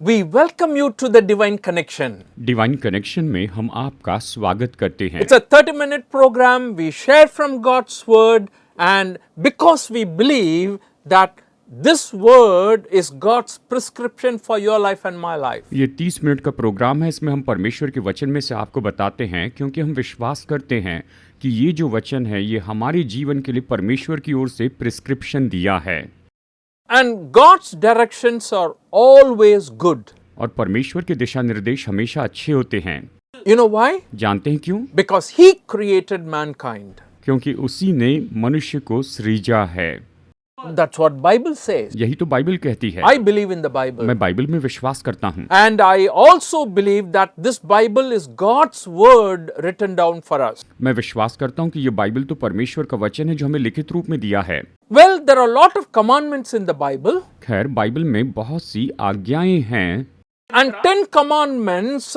we welcome you to the Divine Connection. Divine connection में हम आपका स्वागत करते हैं। It's a 30-minute program. We share from God's Word, and because we believe that this Word is God's prescription for your life and my life. ये 30 minute का programme है। इसमें हम परमेश्वर के वचन में से आपको बताते हैं, क्योंकि हम विश्वास करते हैं कि ये जो वचन है ये हमारे जीवन के लिए परमेश्वर की ओर से प्रिस्क्रिप्शन दिया है। And God's directions are always good. और परमेश्वर के दिशा निर्देश हमेशा अच्छे होते हैं। You know why? जानते हैं क्यों? Because He created mankind. क्योंकि उसी ने मनुष्य को सृजा है। That's what Bible says. यही तो बाइबल कहती है। I believe in the Bible. मैं बाइबल में विश्वास करता हूँ। And I also believe that this Bible is God's word written down for us. मैं विश्वास करता हूँ कि ये बाइबल तो परमेश्वर का वचन है जो हमें लिखित रूप में दिया है। Well, there are a lot of commandments in the Bible. खैर बाइबल में बहुत सी आज्ञाएं हैं। And 10 commandments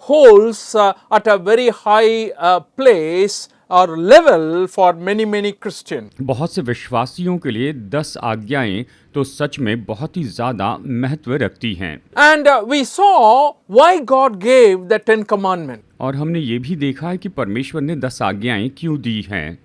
holds at a very high place or level for many Christians. बहुत से विश्वासियों के लिए 10 आज्ञाएं तो सच में बहुत ही ज्यादा महत्व रखती हैं। And we saw why God gave the 10 commandments. और हमने ये भी देखा है कि परमेश्वर ने 10 आज्ञाएं क्यों दी हैं।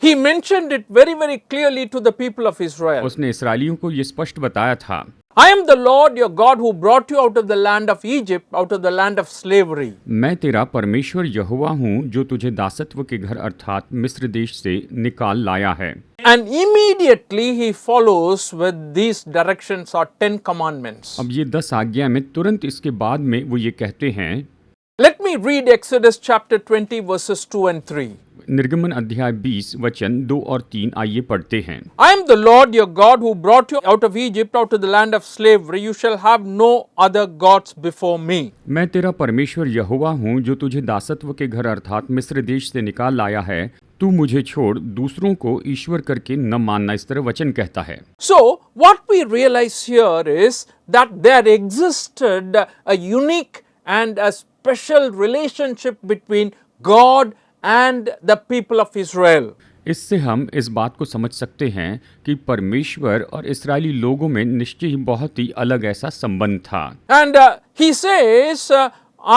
He mentioned it very clearly to the people of Israel. उसने इस्राएलियों को ये स्पष्ट बताया था, I am the Lord your God who brought you out of the land of Egypt, out of the land of slavery. मैं तेरा परमेश्वर यहोवा हूँ जो तुझे दासत्व के घर अर्थात मिस्र देश से निकाल लाया है। And immediately he follows with these directions or 10 commandments. अब ये 10 आज्ञा में तुरंत इसके बाद में वो ये कहते हैं। Let me read Exodus chapter 20 verses 2 and 3. निर्गमन अध्याय 20 वचन 2 और 3 आइए पढ़ते हैं। I am the Lord your God who brought you out of Egypt, out of the land of slavery. You shall have no other gods before me. मैं तेरा परमेश्वर यहोवा हूँ जो तुझे दासत्व के घर अर्थात मिस्र देश से निकाल लाया है। तू मुझे छोड़ दूसरों को ईश्वर करके न मानना, इस तरह वचन कहता है। So what we realize here is that there existed a unique and a special relationship between God and the people of Israel. इससे हम इस बात को समझ सकते हैं कि परमेश्वर और इस्राएली लोगों में निश्चय ही बहुत ही अलग ऐसा संबंध था। And he says,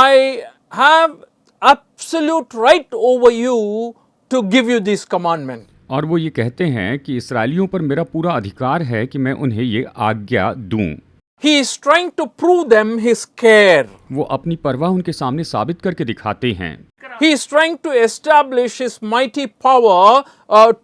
I have absolute right over you to give you this commandment. और वो ये कहते हैं कि इस्राएलियों पर मेरा पूरा अधिकार है कि मैं उन्हें ये आज्ञा दूं। He is trying to prove them his care. वो अपनी परवाह उनके सामने साबित करके दिखाते हैं। He is trying to establish his mighty power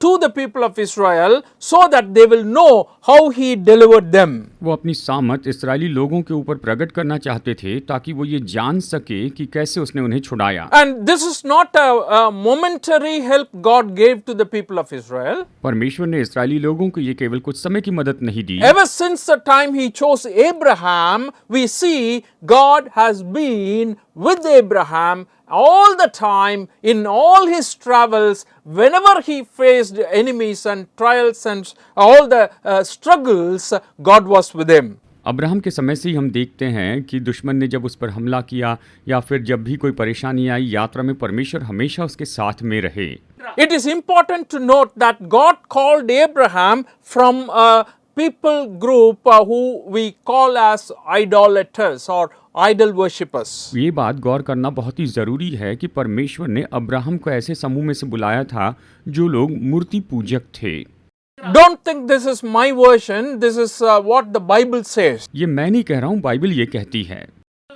to the people of Israel so that they will know how he delivered them. वो अपनी सामर्थ इस्राएली लोगों के ऊपर प्रकट करना चाहते थे ताकि वो ये जान सके कि कैसे उसने उन्हें छुड़ाया। And this is not a momentary help God gave to the people of Israel. परमेश्वर ने इस्राएली लोगों को ये केवल कुछ समय की मदद नहीं दी। Ever since the time he chose Abraham, we see God has been with Abraham all the time in all his travels. Whenever he faced enemies and trials and all the struggles, God was with him. Abraham के समय से ही हम देखते हैं कि दुश्मन ने जब उस पर हमला किया या फिर जब भी कोई परेशानी आई यात्रा में, परमेश्वर हमेशा उसके साथ में रहे। It is important to note that God called Abraham from a people group who we call as idolaters or idol worshippers. ये बात गौर करना बहुत ही जरूरी है कि परमेश्वर ने अब्राहम को ऐसे समूह में से बुलाया था जो लोग मूर्ति पूजक थे। Don't think this is my version. This is what the Bible says. ये मैं नहीं कह रहा हूँ, बाइबल ये कहती है।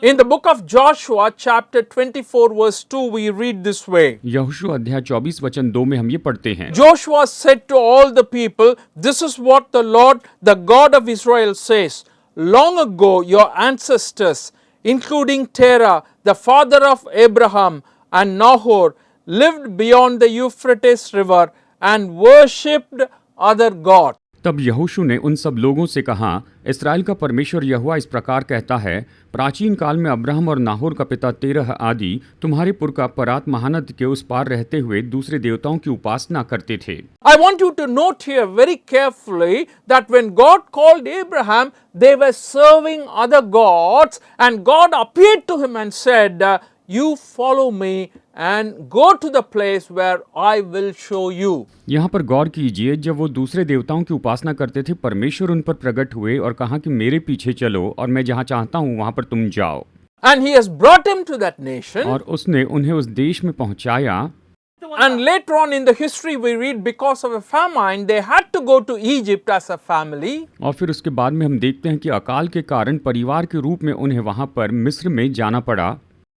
In the book of Joshua, chapter 24, verse 2, we read this way. यहोशू अध्याय 24 वचन 2 में हम ये पढ़ते हैं। Joshua said to all the people, this is what the Lord, the God of Israel says. Long ago, your ancestors, including Terah, the father of Abraham and Nahor, lived beyond the Euphrates River and worshipped other gods. तब यहोशू ने उन सब लोगों से कहा, इस्राएल का परमेश्वर यहोवा इस प्रकार कहता है, प्राचीन काल में अब्राहम और नाहोर का पिता तेरह आदि तुम्हारे पुरखा परात महानद के उस पार रहते हुए दूसरे देवताओं की उपासना करते थे। I want you to note here very carefully that when God called Abraham, they were serving other gods, and God appeared to him and said, you follow me and go to the place where I will show you. यहाँ पर गौर कीजिए, जब वो दूसरे देवताओं की उपासना करते थे, परमेश्वर उन पर प्रकट हुए और कहा कि मेरे पीछे चलो और मैं जहाँ चाहता हूँ वहाँ पर तुम जाओ। And he has brought him to that nation. और उसने उन्हें उस देश में पहुँचाया। And later on in the history we read, because of a famine, they had to go to Egypt as a family. और फिर उसके बाद में हम देखते हैं कि अकाल के कारण परिवार के रूप में उन्हें वहाँ पर मिस्र में जाना पड़ा।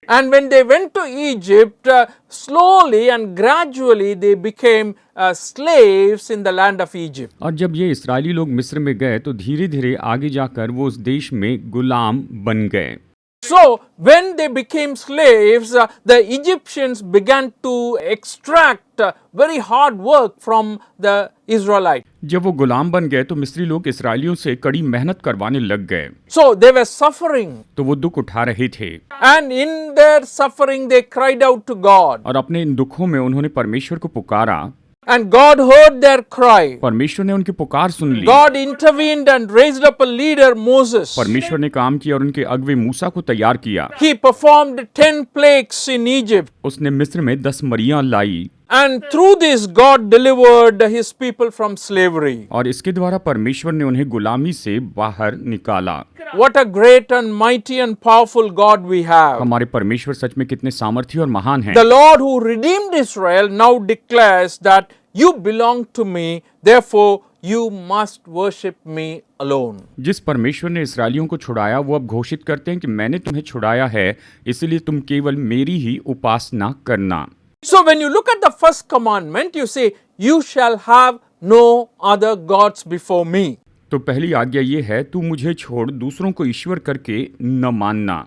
And when they went to Egypt, slowly and gradually they became slaves in the land of Egypt. और जब ये इस्राएली लोग मिस्र में गए तो धीरे धीरे आगे जाकर वो उस देश में गुलाम बन गए। So when they became slaves, the Egyptians began to extract very hard work from the Israelites. जब वो गुलाम बन गए तो मिस्री लोग इसराइलियों से कड़ी मेहनत करवाने लग गए। So they were suffering. तो वो दुख उठा रहे थे। And in their suffering they cried out to God. और अपने इन दुखों में उन्होंने परमेश्वर को पुकारा। And God heard their cry. परमेश्वर ने उनकी पुकार सुन ली। God intervened and raised up a leader, Moses. परमेश्वर ने काम किया और उनके अगुवे मूसा को तैयार किया। He performed 10 plagues in Egypt. उसने मिस्र में 10 मरियां लाई। And through this God delivered his people from slavery. और इसके द्वारा परमेश्वर ने उन्हें गुलामी से बाहर निकाला। What a great and mighty and powerful God we have. हमारे परमेश्वर सच में कितने सामर्थी और महान हैं। The Lord who redeemed Israel now declares that you belong to me, therefore you must worship me alone. जिस परमेश्वर ने इस्राएलियों को छुड़ाया वो अब घोषित करते हैं कि मैंने तुम्हें छुड़ाया है, इसलिए तुम केवल मेरी ही उपासना करना। So when you look at the first commandment, you say, you shall have no other gods before me. तो पहली आज्ञा ये है, तू मुझे छोड़ दूसरों को ईश्वर करके न मानना।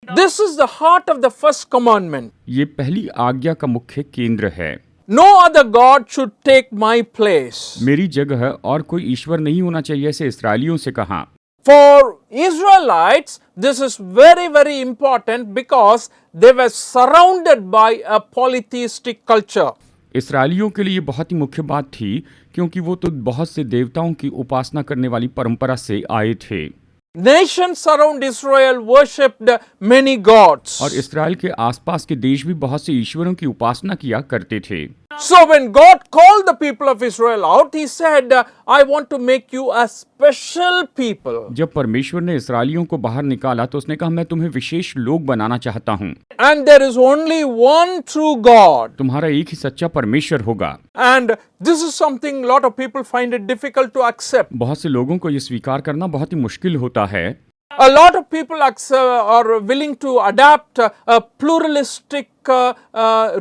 This is the heart of the first commandment. ये पहली आज्ञा का मुख्य केंद्र है। No other God should take my place. मेरी जगह और कोई ईश्वर नहीं होना चाहिए, ऐसे इस्राएलियों से कहा। For Israelites, this is very, very important because they were surrounded by a polytheistic culture. इस्राएलियों के लिए बहुत ही मुख्य बात थी, क्योंकि वो तो बहुत से देवताओं की उपासना करने वाली परंपरा से आए थे। Nations around Israel worshipped many gods. और इस्राएल के आसपास के देश भी बहुत से ईश्वरों की उपासना किया करते थे। So when God called the people of Israel out, he said, I want to make you a special people. जब परमेश्वर ने इस्राएलियों को बाहर निकाला तो उसने कहा, मैं तुम्हें विशेष लोग बनाना चाहता हूँ। And there is only one true God. तुम्हारा एक ही सच्चा परमेश्वर होगा। And this is something a lot of people find it difficult to accept. बहुत से लोगों को ये स्वीकार करना बहुत ही मुश्किल होता है। A lot of people are willing to adapt a pluralistic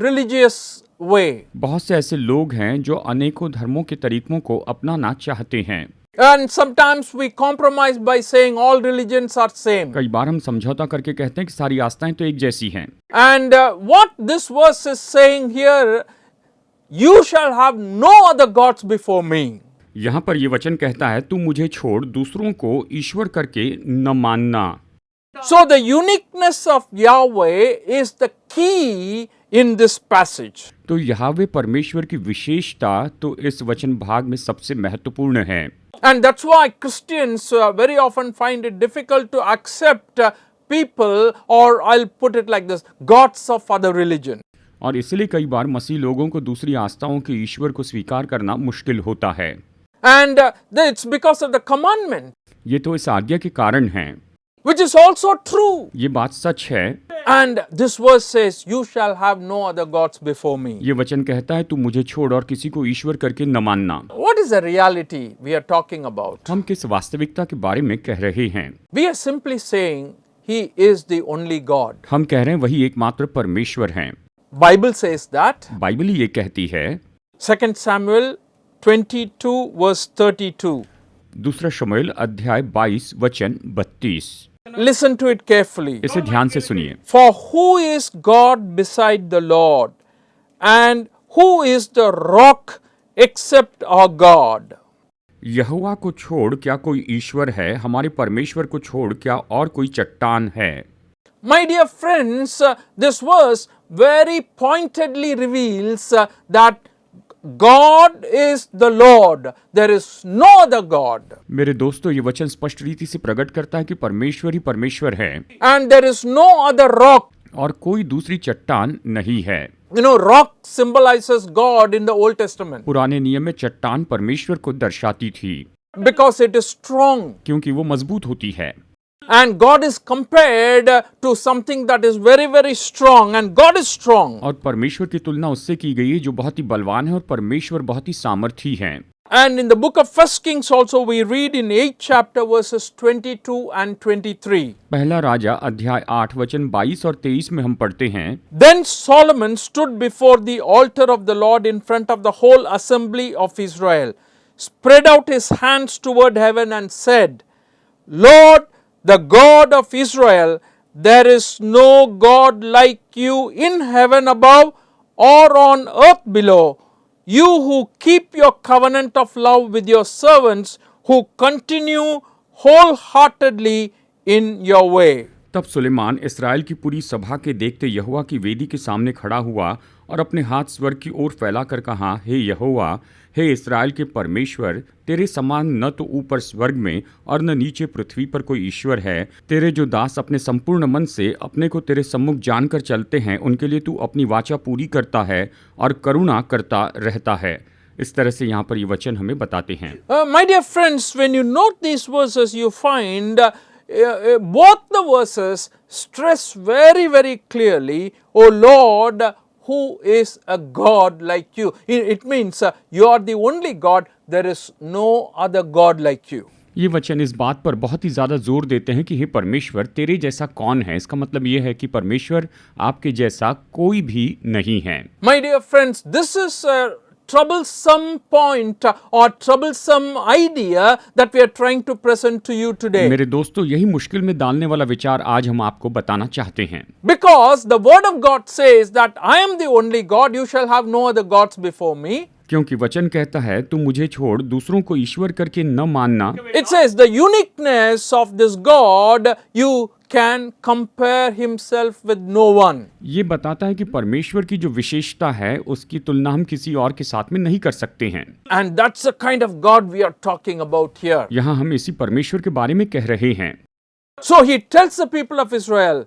religious way. बहुत से ऐसे लोग हैं जो अनेकों धर्मों के तरीकों को अपनाना चाहते हैं। And sometimes we compromise by saying all religions are same. कई बार हम समझौता करके कहते हैं कि सारी आस्थाएं तो एक जैसी हैं। And what this verse is saying here, you shall have no other gods before me. यहाँ पर ये वचन कहता है, तू मुझे छोड़ दूसरों को ईश्वर करके न मानना। So the uniqueness of Yahweh is the key in this passage. तो यहावे परमेश्वर की विशेषता तो इस वचन भाग में सबसे महत्वपूर्ण है। And that's why Christians very often find it difficult to accept people, or I'll put it like this, gods of other religion. और इसलिए कई बार मसीह लोगों को दूसरी आस्थाओं के ईश्वर को स्वीकार करना मुश्किल होता है। And it's because of the commandment. ये तो इस आज्ञा के कारण है। Which is also true. ये बात सच है। And this verse says, you shall have no other gods before me. ये वचन कहता है, तू मुझे छोड़ और किसी को ईश्वर करके न मानना। What is the reality we are talking about? हम किस वास्तविकता के बारे में कह रहे हैं? We are simply saying he is the only God. हम कह रहे हैं वही एकमात्र परमेश्वर हैं। Bible says that. बाइबल ये कहती है। 2 Samuel 22 verse 32. दूसरा शमूएल अध्याय 22 वचन 32। Listen to it carefully. इसे ध्यान से सुनिए। For who is God beside the Lord? And who is the rock except our God? यहोवा को छोड़ क्या कोई ईश्वर है? हमारे परमेश्वर को छोड़ क्या और कोई चट्टान है? My dear friends, this verse very pointedly reveals that God is the Lord. There is no other God. मेरे दोस्तों, ये वचन स्पष्ट रीति से प्रकट करता है कि परमेश्वर ही परमेश्वर है। And there is no other rock. और कोई दूसरी चट्टान नहीं है। You know, rock symbolizes God in the Old Testament पुराने नियम में चट्टान परमेश्वर को दर्शाती थी because it is strong. क्योंकि वो मजबूत होती है। And God is compared to something that is very, very strong, and God is strong. और परमेश्वर की तुलना उससे की गई है जो बहुत ही बलवान है और परमेश्वर बहुत ही सामर्थी है। And in the book of 1 Kings also we read in 8th chapter verses 22 and 23. पहला राजा अध्याय 8 वचन 22 और 23 में हम पढ़ते हैं, Then Solomon stood before the altar of the Lord in front of the whole assembly of Israel, spread out his hands toward heaven and said, Lord, the God of Israel, there is no God like you in heaven above or on earth below. You who keep your covenant of love with your servants, who continue wholeheartedly in your way. तब सुलेमान इस्राएल की पूरी सभा के देखते यहोवा की वेदी के सामने खड़ा हुआ और अपने हाथ स्वर्ग की ओर फैलाकर कहा, हे यहोवा, हे इस्राएल के परमेश्वर, तेरे समान न तो ऊपर स्वर्ग में और न नीचे पृथ्वी पर कोई ईश्वर है। तेरे जो दास अपने संपूर्ण मन से अपने को तेरे सम्मुख जानकर चलते हैं, उनके लिए तू अपनी वाचा पूरी करता है और करुणा करता रहता है। इस तरह से यहाँ पर ये वचन हमें बताते हैं। My dear friends, when you note these verses, you find both the verses stress very, very clearly, O Lord, who is a God like you. It means you are the only God, there is no other God like you. ये वचन इस बात पर बहुत ही ज़्यादा जोर देते हैं कि हे परमेश्वर, तेरे जैसा कौन है। इसका मतलब ये है कि परमेश्वर आपके जैसा कोई भी नहीं है। My dear friends, this is a troublesome point or troublesome idea that we are trying to present to you today. मेरे दोस्तों, यही मुश्किल में डालने वाला विचार आज हम आपको बताना चाहते हैं। Because the word of God says that I am the only God, you shall have no other gods before me. क्योंकि वचन कहता है, तुम मुझे छोड़ दूसरों को ईश्वर करके न मानना। It says the uniqueness of this God, you can compare himself with no one. ये बताता है कि परमेश्वर की जो विशेषता है उसकी तुलना हम किसी और के साथ में नहीं कर सकते हैं। And that's the kind of God we are talking about here. यहाँ हम इसी परमेश्वर के बारे में कह रहे हैं। So he tells the people of Israel,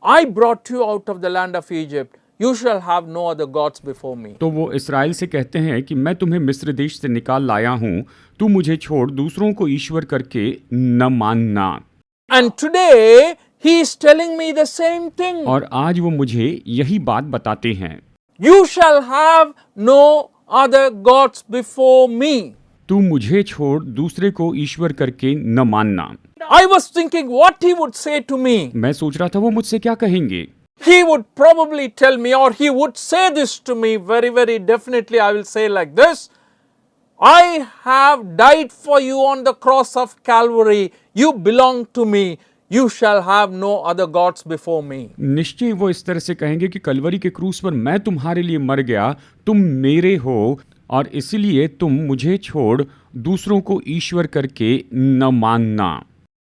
I brought you out of the land of Egypt. You shall have no other gods before me. तो वो इस्राएल से कहते हैं कि मैं तुम्हें मिस्र देश से निकाल लाया हूँ, तू मुझे छोड़ दूसरों को ईश्वर करके न मानना। And today he is telling me the same thing. और आज वो मुझे यही बात बताते हैं, You shall have no other gods before me. तू मुझे छोड़ दूसरे को ईश्वर करके न मानना। I was thinking what he would say to me. मैं सोच रहा था वो मुझसे क्या कहेंगे। He would probably tell me, or he would say this to me very, very definitely. I will say like this, I have died for you on the cross of Calvary. You belong to me. You shall have no other gods before me. निश्चय वो इस तरह से कहेंगे कि कलवरी के क्रूस पर मैं तुम्हारे लिए मर गया, तुम मेरे हो और इसलिए तुम मुझे छोड़ दूसरों को ईश्वर करके न मानना।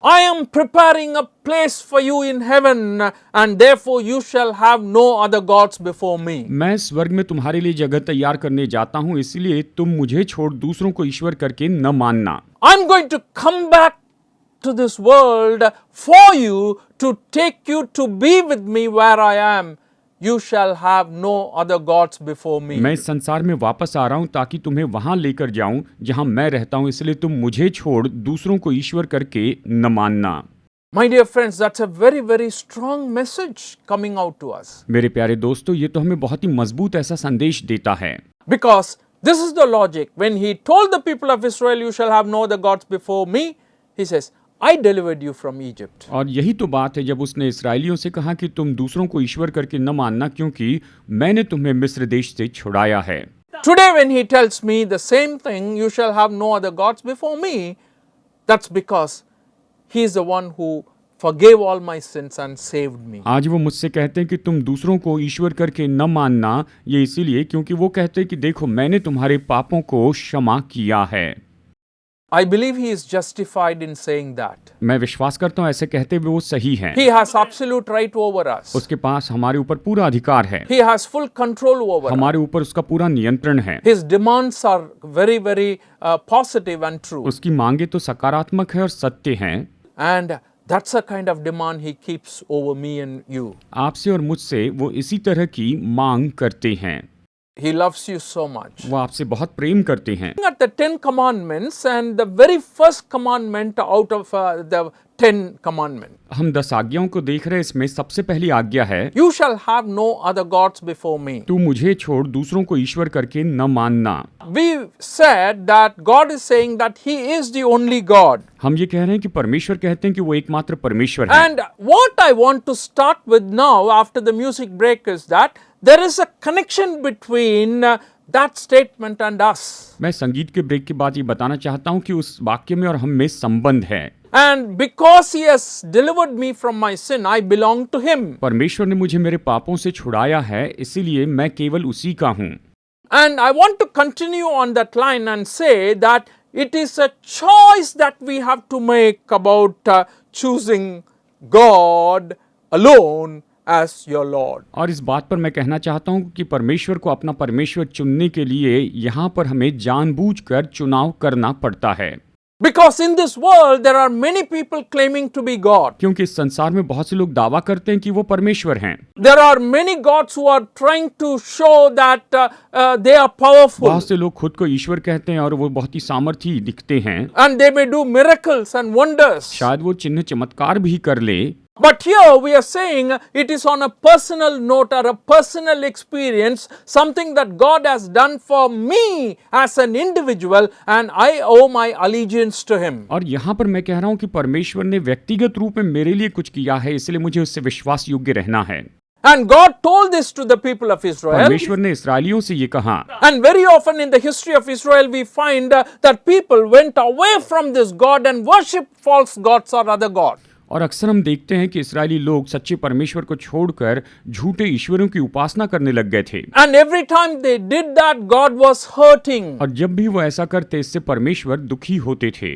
I am preparing a place for you in heaven, and therefore you shall have no other gods before me. मैं स्वर्ग में तुम्हारे लिए जगह तैयार करने जाता हूँ, इसलिए तुम मुझे छोड़ दूसरों को ईश्वर करके न मानना। I'm going to come back to this world for you to take you to be with me where I am. You shall have no other gods before me. मैं इस संसार में वापस आ रहा हूँ ताकि तुम्हें वहां लेकर जाऊं जहां मैं रहता हूँ, इसलिए तुम मुझे छोड़ दूसरों को ईश्वर करके न मानना। My dear friends, that's a very, very strong message coming out to us. मेरे प्यारे दोस्तों, ये तो हमें बहुत ही मजबूत ऐसा संदेश देता है। Because this is the logic. When he told the people of Israel, you shall have no other gods before me, he says, I delivered you from Egypt. और यही तो बात है जब उसने इस्राएलियों से कहा कि तुम दूसरों को ईश्वर करके न मानना, क्योंकि मैंने तुम्हें मिस्र देश से छुड़ाया है। Today when he tells me the same thing, you shall have no other gods before me, that's because he is the one who forgave all my sins and saved me. आज वो मुझसे कहते हैं कि तुम दूसरों को ईश्वर करके न मानना, ये इसीलिए क्योंकि वो कहते हैं कि देखो मैंने तुम्हारे पापों को क्षमा किया है। I believe he is justified in saying that. मैं विश्वास करता हूँ ऐसे कहते हुए वो सही हैं। He has absolute right over us. उसके पास हमारे ऊपर पूरा अधिकार है, He has full control over us. हमारे ऊपर उसका पूरा नियंत्रण है। His demands are very, very positive and true. उसकी मांगे तो सकारात्मक है और सत्य हैं। And That's the kind of demand he keeps over me and you. आपसे और मुझसे वो इसी तरह की मांग करते हैं। He loves you so much. वो आपसे बहुत प्रेम करते हैं। Looking at the 10 commandments, and the very first commandment out of the 10 commandments, हम 10 आज्ञाओं को देख रहे हैं। इसमें सबसे पहली आज्ञा है, you shall have no other gods before me. तू मुझे छोड़ दूसरों को ईश्वर करके न मानना। We said that God is saying that he is the only God. हम ये कह रहे हैं कि परमेश्वर कहते हैं कि वो एकमात्र परमेश्वर है। And what I want to start with now after the music break is that there is a connection between that statement and us. मैं संगीत के ब्रेक के बाद ये बताना चाहता हूँ कि उस वाक्य में और हम में संबंध है। And because he has delivered me from my sin, I belong to him. परमेश्वर ने मुझे मेरे पापों से छुड़ाया है, इसीलिए मैं केवल उसी का हूँ। And I want to continue on that line and say that it is a choice that we have to make about choosing God alone as your Lord. और इस बात पर मैं कहना चाहता हूँ कि परमेश्वर को अपना परमेश्वर चुनने के लिए यहाँ पर हमें जानबूझकर चुनाव करना पड़ता है। Because in this world there are many people claiming to be God. क्योंकि इस संसार में बहुत से लोग दावा करते हैं कि वो परमेश्वर हैं। There are many gods who are trying to show that they are powerful. बहुत से लोग खुद को ईश्वर कहते हैं और वो बहुत ही सामर्थी दिखते हैं। And they may do miracles and wonders. शायद वो चिन्ह चमत्कार भी कर ले। But here we are saying it is on a personal note or a personal experience, something that God has done for me as an individual, and I owe my allegiance to him. और यहाँ पर मैं कह रहा हूँ कि परमेश्वर ने व्यक्तिगत रूप में मेरे लिए कुछ किया है, इसलिए मुझे उससे विश्वास योग्य रहना है। And God told this to the people of Israel. परमेश्वर ने इस्राएलियों से ये कहा। And very often in the history of Israel we find that people went away from this God and worshipped false gods or other gods. और अक्सर हम देखते हैं कि इस्राएली लोग सच्चे परमेश्वर को छोड़कर झूठे ईश्वरों की उपासना करने लग गए थे। And every time they did that, God was hurting. और जब भी वो ऐसा करते, इससे परमेश्वर दुखी होते थे।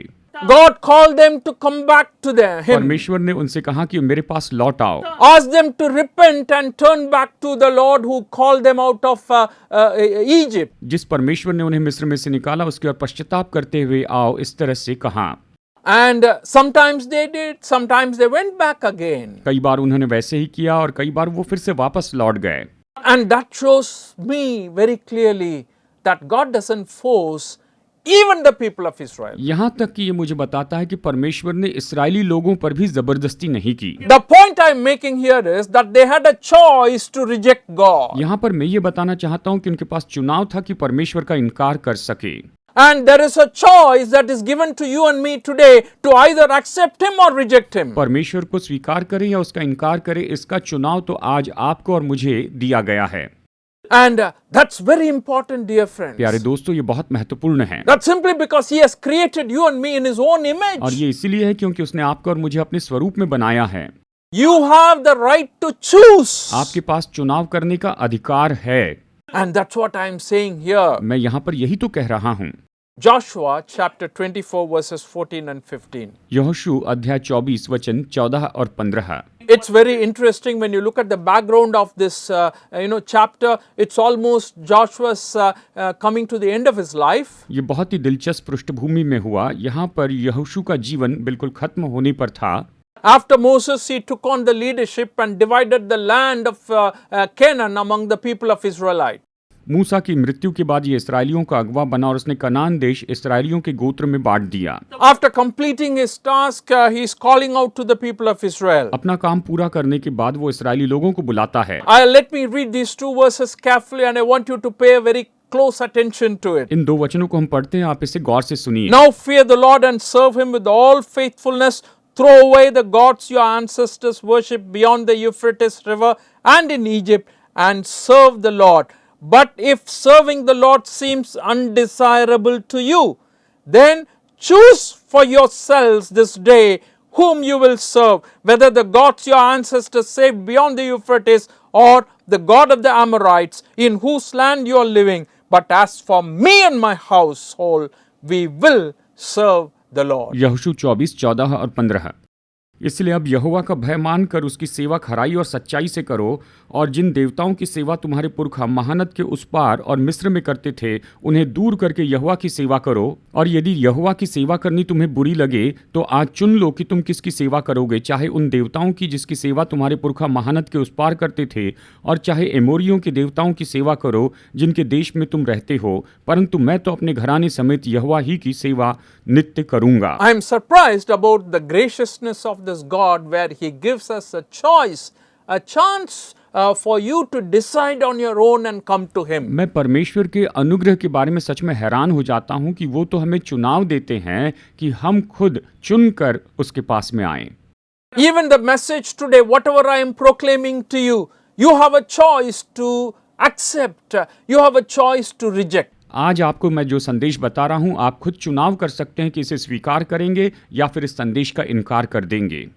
God called them to come back to him. परमेश्वर ने उनसे कहा कि मेरे पास लौट आओ। Asked them to repent and turn back to the Lord who called them out of Egypt. जिस परमेश्वर ने उन्हें मिस्र में से निकाला, उसकी ओर पश्चाताप करते हुए आओ, इस तरह से कहा। And sometimes they did, sometimes they went back again. कई बार उन्होंने वैसे ही किया और कई बार वो फिर से वापस लौट गए। And that shows me very clearly that God doesn't force even the people of Israel. यहाँ तक कि ये मुझे बताता है कि परमेश्वर ने इस्राएली लोगों पर भी जबरदस्ती नहीं की। The point I'm making here is that they had a choice to reject God. यहाँ पर मैं ये बताना चाहता हूँ कि उनके पास चुनाव था कि परमेश्वर का इनकार कर सके। And there is a choice that is given to you and me today to either accept him or reject him. परमेश्वर को स्वीकार करे या उसका इनकार करे, इसका चुनाव तो आज आपको और मुझे दिया गया है। And that's very important, dear friends. प्यारे दोस्तों, ये बहुत महत्वपूर्ण है। That's simply because he has created you and me in his own image. और ये इसीलिए है क्योंकि उसने आपको और मुझे अपने स्वरूप में बनाया है। You have the right to choose. आपके पास चुनाव करने का अधिकार है। And that's what I am saying here. मैं यहाँ पर यही तो कह रहा हूँ। Joshua chapter 24 verses 14 and 15. यहोशू अध्याय 24 वचन 14 और 15। It's very interesting when you look at the background of this chapter. It's almost Joshua's coming to the end of his life. ये बहुत ही दिलचस्प पृष्ठभूमि में हुआ। यहाँ पर यहोशू का जीवन बिल्कुल खत्म होने पर था। After Moses, he took on the leadership and divided the land of Canaan among the people of Israelite. मूसा की मृत्यु के बाद ये इस्राएलियों का अगवा बना और उसने कनान देश इस्राएलियों के गोत्र में बांट दिया। After completing his task, he is calling out to the people of Israel. अपना काम पूरा करने के बाद वो इस्राएली लोगों को बुलाता है। Let me read these two verses carefully and I want you to pay a very close attention to it. इन दो वचनों को हम पढ़ते हैं, आप इसे गौर से सुनिए। Now fear the Lord and serve him with all faithfulness. Throw away the gods your ancestors worshipped beyond the Euphrates River and in Egypt and serve the Lord. But if serving the Lord seems undesirable to you, then choose for yourselves this day whom you will serve, whether the gods your ancestors saved beyond the Euphrates or the God of the Amorites in whose land you are living. But as for me and my household, we will serve the Lord. यहोशू 24, 14 और 15। इसलिए अब यहोवा का भय मानकर उसकी सेवा खराई और सच्चाई से करो, और जिन देवताओं की सेवा तुम्हारे पुरखा महानद के उस पार और मिस्र में करते थे उन्हें दूर करके यहोवा की सेवा करो। और यदि यहोवा की सेवा करनी तुम्हें बुरी लगे तो आज चुन लो कि तुम किसकी सेवा करोगे, चाहे उन देवताओं की जिसकी सेवा तुम्हारे पुरखा महानद के उस पार करते थे, और चाहे एमोरियों के देवताओं की सेवा करो जिनके देश में तुम रहते हो, परंतु मैं तो अपने घराने समेत यहोवा ही की सेवा नित्य करूंगा। I am surprised about the graciousness of this God, where He gives us a choice, a chance for you to decide on your own and come to Him. मैं परमेश्वर के अनुग्रह के बारे में सच में हैरान हो जाता हूं कि वो तो हमें चुनाव देते हैं कि हम खुद चुनकर उसके पास में आएं। Even the message today, whatever I am proclaiming to you, you have a choice to accept, you have a choice to reject. आज आपको मैं जो संदेश बता रहा हूं, आप खुद चुनाव कर सकते हैं कि इसे स्वीकार करेंगे या फिर इस संदेश का इनकार कर देंगे।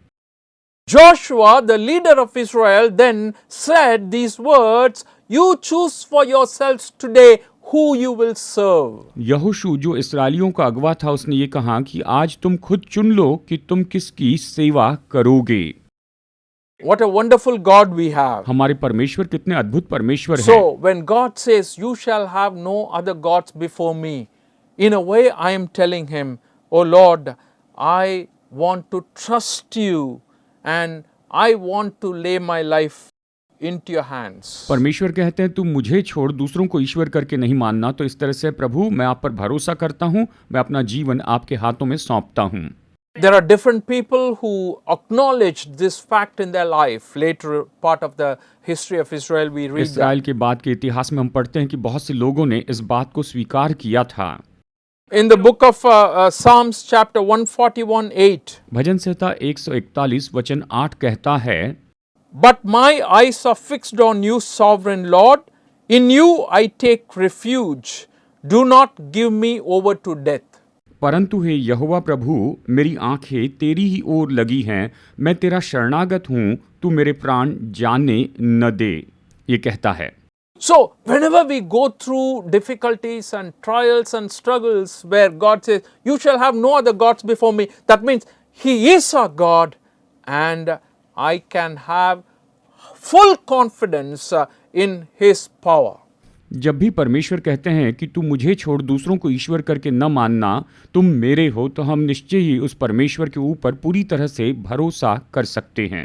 Joshua, the leader of Israel, then said these words, you choose for yourselves today who you will serve. यहोशू जो इस्राएलियों का अगवा था, उसने ये कहा कि आज तुम खुद चुन लो कि तुम किसकी सेवा करोगे। What a wonderful God we have. हमारे परमेश्वर कितने अद्भुत परमेश्वर हैं। So, when God says, you shall have no other gods before me, in a way I am telling him, oh Lord, I want to trust you and I want to lay my life into your hands. परमेश्वर कहते हैं तुम मुझे छोड़ दूसरों को ईश्वर करके नहीं मानना, तो इस तरह से प्रभु मैं आप पर भरोसा करता हूँ, मैं अपना जीवन आपके हाथों में सौंपता हूँ। There are different people who acknowledged this fact in their life. Later part of the history of Israel we read that. Israel के बाद के इतिहास में हम पढ़ते हैं कि बहुत से लोगों ने इस बात को स्वीकार किया था। In the book of Psalms chapter 141:8. भजन संहिता 141 वचन 8 कहता है, But my eyes are fixed on you, sovereign Lord. In you I take refuge. Do not give me over to death. परंतु हे यहोवा प्रभु, मेरी आंखें तेरी ही ओर लगी हैं, मैं तेरा शरणागत हूँ, तू मेरे प्राण जाने न दे। ये कहता है। So, whenever we go through difficulties and trials and struggles where God says, you shall have no other gods before me, that means He is our God and I can have full confidence in His power. जब भी परमेश्वर कहते हैं कि तू मुझे छोड़ दूसरों को ईश्वर करके न मानना, तुम मेरे हो, तो हम निश्चय ही उस परमेश्वर के ऊपर पूरी तरह से भरोसा कर सकते हैं।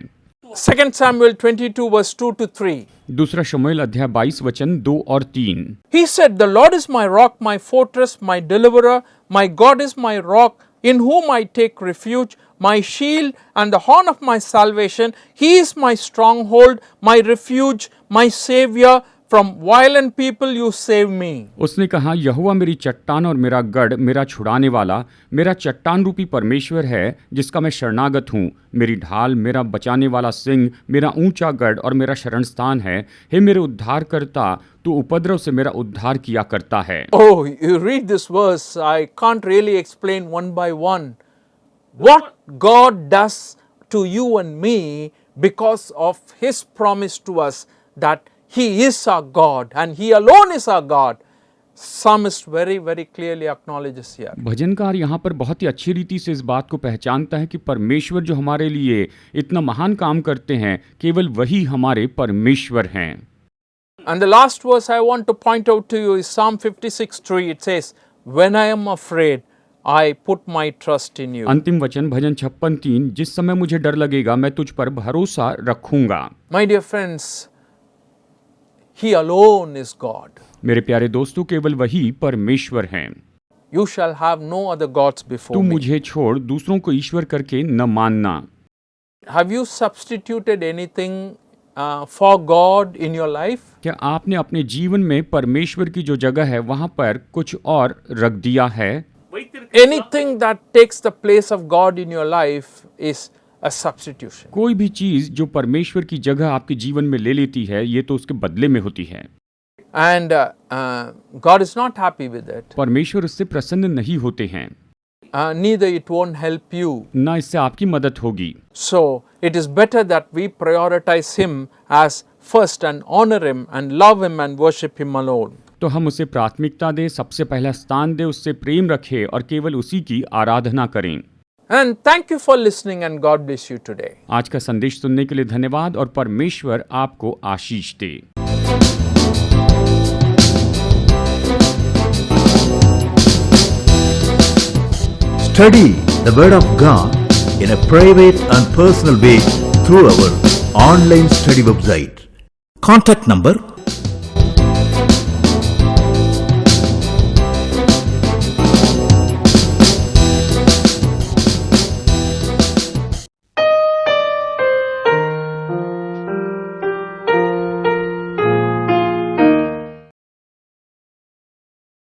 2 Samuel 22 verse 2 to 3. दूसरा शमूएल अध्याय 22 वचन 2 और 3। He said, the Lord is my rock, my fortress, my deliverer, my God is my rock, in whom I take refuge, my shield and the horn of my salvation. He is my stronghold, my refuge, my savior. From violent people you save me. उसने कहा, यहोवा मेरी चट्टान और मेरा गढ़, मेरा छुड़ाने वाला, मेरा चट्टान रूपी परमेश्वर है जिसका मैं शरणागत हूँ, मेरी ढाल, मेरा बचाने वाला सिंह, मेरा ऊंचा गढ़ और मेरा शरण स्थान है। हे मेरे उद्धार करता, तू उपद्रव से मेरा उद्धार किया करता है। Oh, you read this verse, I can't really explain one by one what God does to you and me because of His promise to us that He is our God and He alone is our God. Psalmist very, very clearly acknowledges here. भजनकार यहाँ पर बहुत ही अच्छी रीति से इस बात को पहचानता है कि परमेश्वर जो हमारे लिए इतना महान काम करते हैं, केवल वही हमारे परमेश्वर हैं। And the last verse I want to point out to you is Psalm 56:3. It says, when I am afraid, I put my trust in you. अंतिम वचन भजन 56:3, जिस समय मुझे डर लगेगा मैं तुझ पर भरोसा रखूंगा। My dear friends, He alone is God. मेरे प्यारे दोस्तों, केवल वही परमेश्वर हैं। You shall have no other gods before तू me. मुझे छोड़ दूसरों को ईश्वर करके न मानना। Have you substituted anything for God in your life? क्या आपने अपने जीवन में परमेश्वर की जो जगह है वहां पर कुछ और रख दिया है? Anything that takes the place of God in your life is a substitution. कोई भी चीज जो परमेश्वर की जगह आपके जीवन में ले लेती है, ये तो उसके बदले में होती है। And God is not happy with it. परमेश्वर उससे प्रसन्न नहीं होते हैं। Neither it won't help you. ना इससे आपकी मदद होगी। So it is better that we prioritize Him as first and honor Him and love Him and worship Him alone. तो हम उसे प्राथमिकता दें, सबसे पहला स्थान दें, उससे प्रेम रखें और केवल उसी की आराधना करें। And thank you for listening, and God bless you today. आज का संदेश सुनने के लिए धन्यवाद और परमेश्वर आपको आशीष दे। Study the Word of God in a private and personal way through our online study website. Contact number